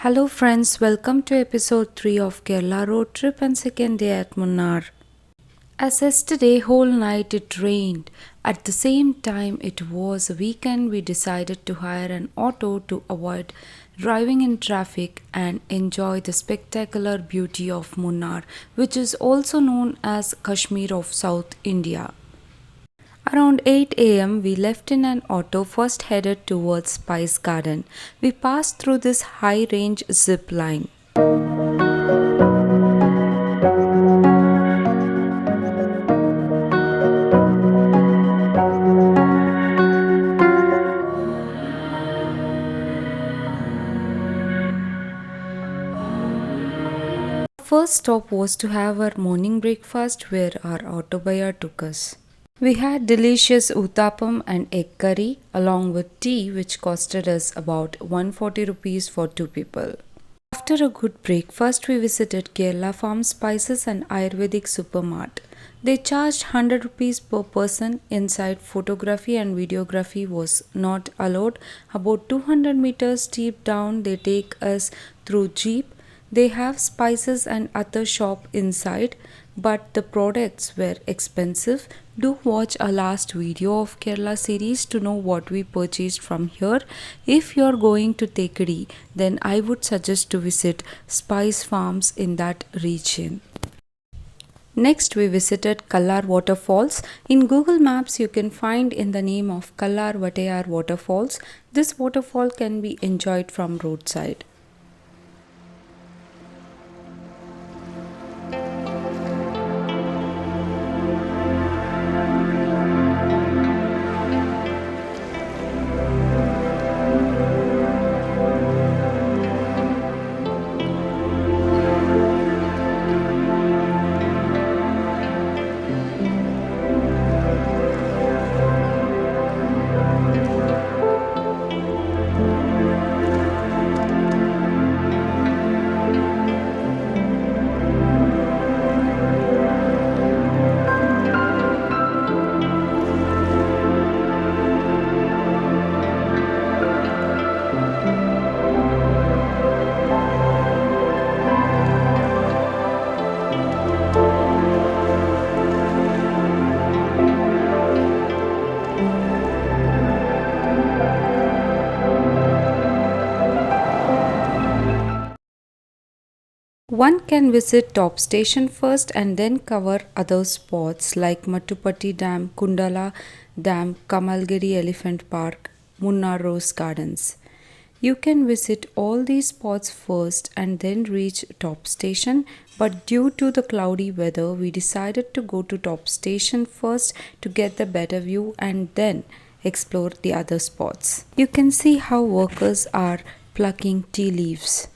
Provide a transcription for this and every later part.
Hello friends, welcome to episode 3 of Kerala road trip and second day at Munnar. As yesterday whole night it rained. At the same time it was a weekend, we decided to hire an auto to avoid driving in traffic and enjoy the spectacular beauty of Munnar, which is also known as Kashmir of South India. Around 8 am, we left in an auto, first headed towards Spice Garden. We passed through this high range zip line. First stop was to have our morning breakfast where our auto buyer took us. We had delicious uttapam and egg curry along with tea, which costed us about 140 rupees for 2 people. After a good breakfast, we visited Kerala Farm Spices and Ayurvedic Supermart. They charged 100 rupees per person. Inside, photography and videography was not allowed. About 200 meters deep down, they take us through jeep. They have spices and other shop inside, but the products were expensive. Do watch our last video of Kerala series to know what we purchased from here. If you're going to Tekadi, then I would suggest to visit spice farms in that region. Next, we visited Kallar Waterfalls. In Google Maps, you can find in the name of Kallar Waterfalls. This waterfall can be enjoyed from roadside. One can visit top station first and then cover other spots like Mattupetty Dam, Kundala Dam, Kamalgiri Elephant Park, Munnar Rose Gardens. You can visit all these spots first and then reach top station, but due to the cloudy weather, we decided to go to top station first to get the better view and then explore the other spots. You can see how workers are plucking tea leaves.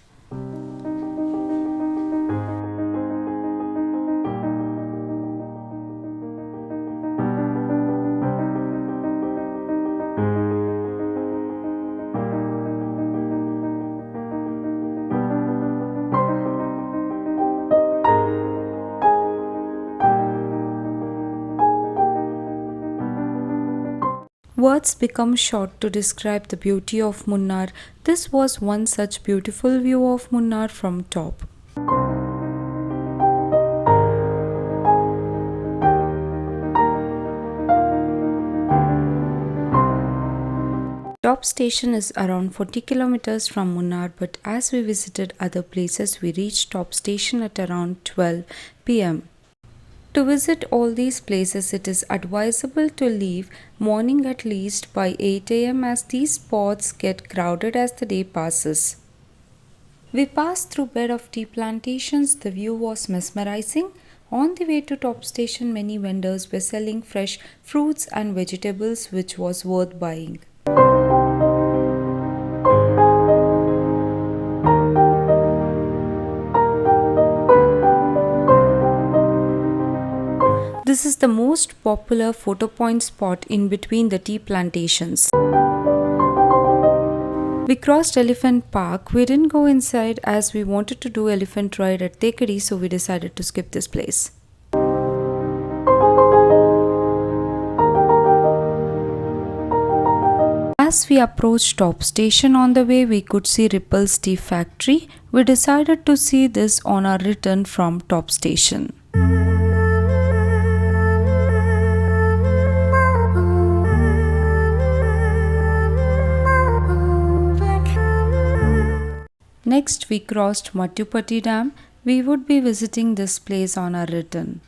Words become short to describe the beauty of Munnar. This was one such beautiful view of Munnar from top. Top station is around 40 kilometers from Munnar, but as we visited other places, we reached top station at around 12 pm. To visit all these places, it is advisable to leave morning at least by 8 am as these spots get crowded as the day passes. We passed through bed of tea plantations. The view was mesmerizing. On the way to top station, many vendors were selling fresh fruits and vegetables, which was worth buying. This is the most popular photo point spot in between the tea plantations. We crossed Elephant Park. We didn't go inside as we wanted to do elephant ride at Tekadi, so we decided to skip this place. As we approached top station on the way, we could see Ripple's Tea Factory. We decided to see this on our return from top station. Next, we crossed Mattupetty Dam. We would be visiting this place on our return.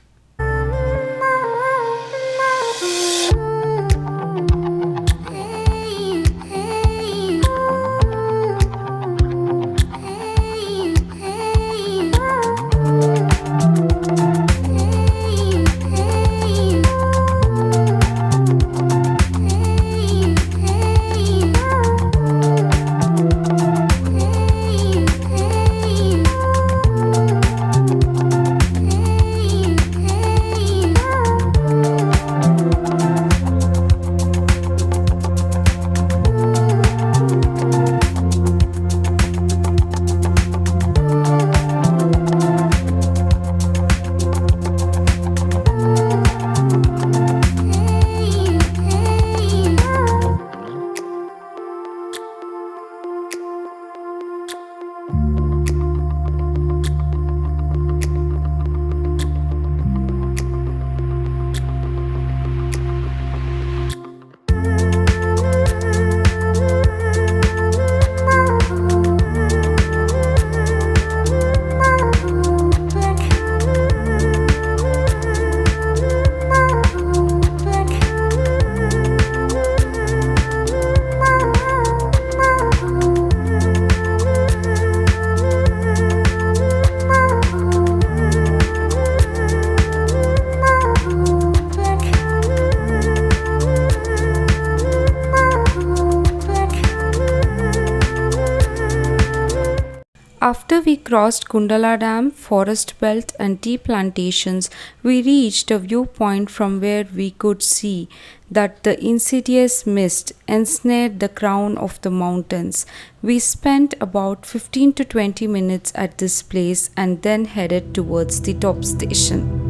After we crossed Kundala Dam, forest belt and tea plantations, we reached a viewpoint from where we could see that the insidious mist ensnared the crown of the mountains. We spent about 15 to 20 minutes at this place and then headed towards the top station.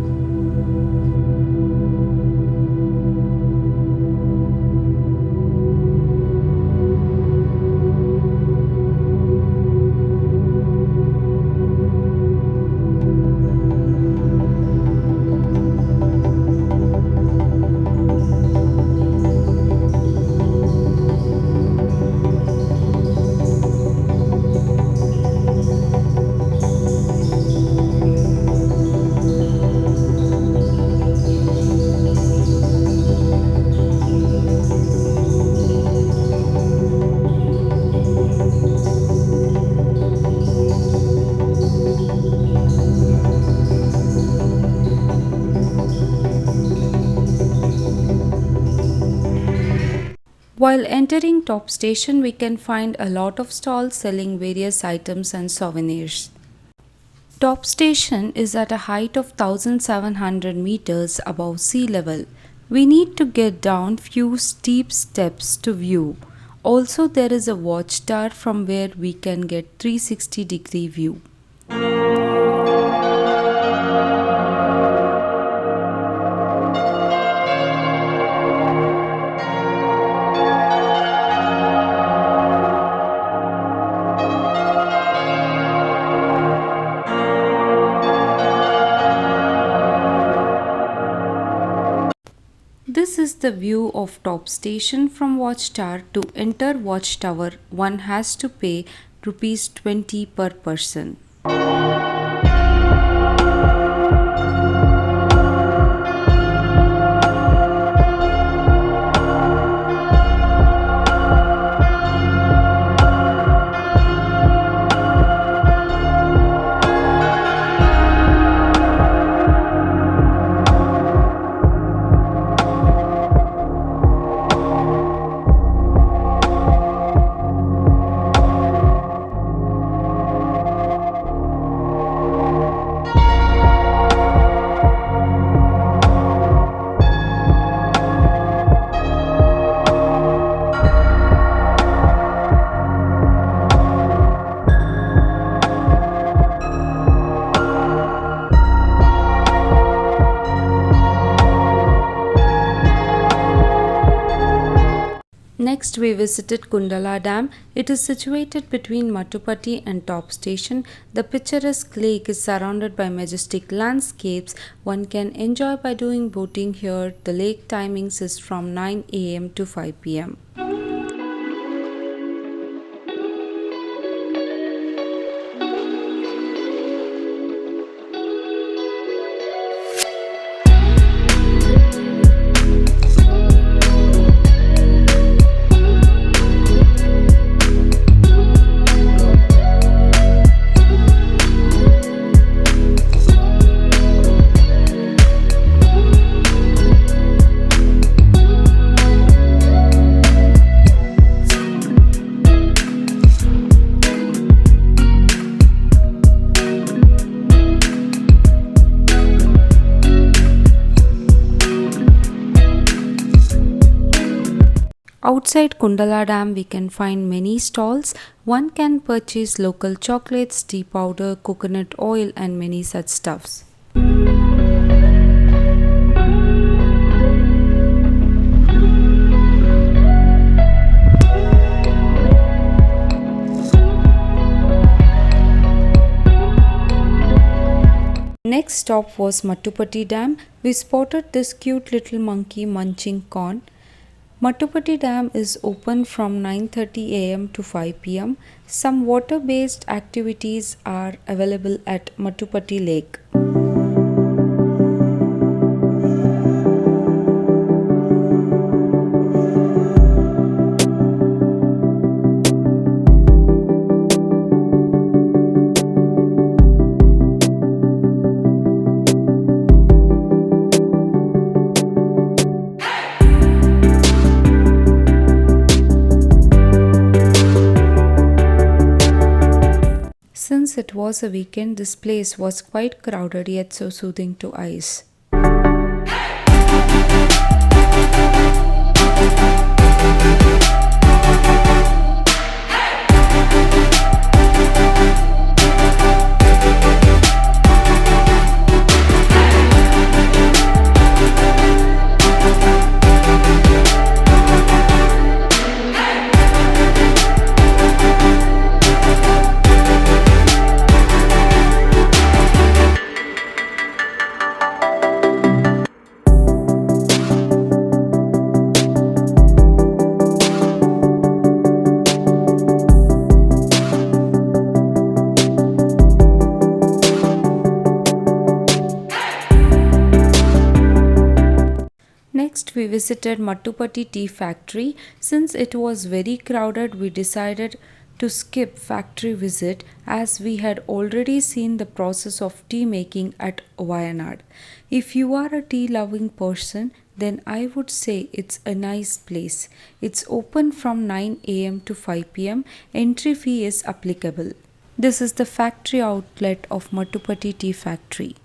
While entering top station, we can find a lot of stalls selling various items and souvenirs. Top station is at a height of 1700 meters above sea level. We need to get down few steep steps to view. Also, there is a watchtower from where we can get 360-degree view. This is the view of top station from watchtower. To enter watchtower, one has to pay rupees 20 per person. Next, we visited Kundala Dam. It is situated between Mattupetty and Top Station. The picturesque lake is surrounded by majestic landscapes. One can enjoy by doing boating here. The lake timings is from 9 am to 5 pm. Outside Kundala Dam, we can find many stalls. One can purchase local chocolates, tea powder, coconut oil, and many such stuffs. Next stop was Mattupetty Dam. We spotted this cute little monkey munching corn. Mattupetty Dam is open from 9:30 am to 5 pm. Some water-based activities are available at Mattupetty Lake. Since it was a weekend, this place was quite crowded yet so soothing to eyes. Next, we visited Mattupetty Tea Factory. Since it was very crowded, we decided to skip factory visit as we had already seen the process of tea making at Wayanad. If you are a tea loving person, then I would say it's a nice place. It's open from 9 am to 5 pm. Entry fee is applicable. This is the factory outlet of Mattupetty Tea Factory.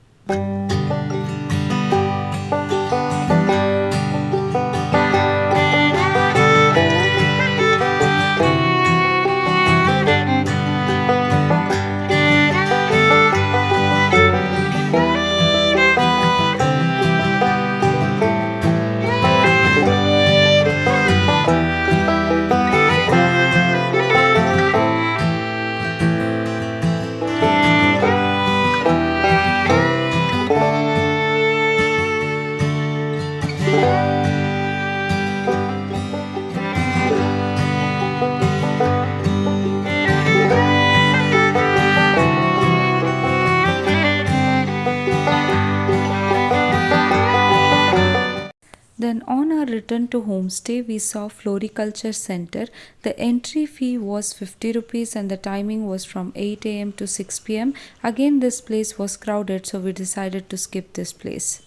Then on our return to homestay, we saw Floriculture Center. The entry fee was 50 rupees and the timing was from 8 am to 6 pm. Again, this place was crowded, so we decided to skip this place.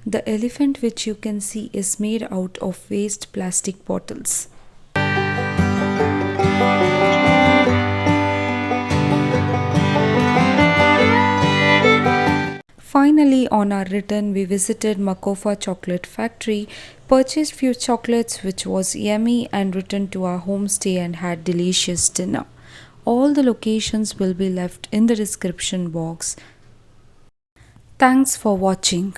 The elephant which you can see is made out of waste plastic bottles. Finally, on our return, we visited Makofa Chocolate Factory, purchased few chocolates which was yummy and returned to our homestay and had delicious dinner. All the locations will be left in the description box. Thanks for watching.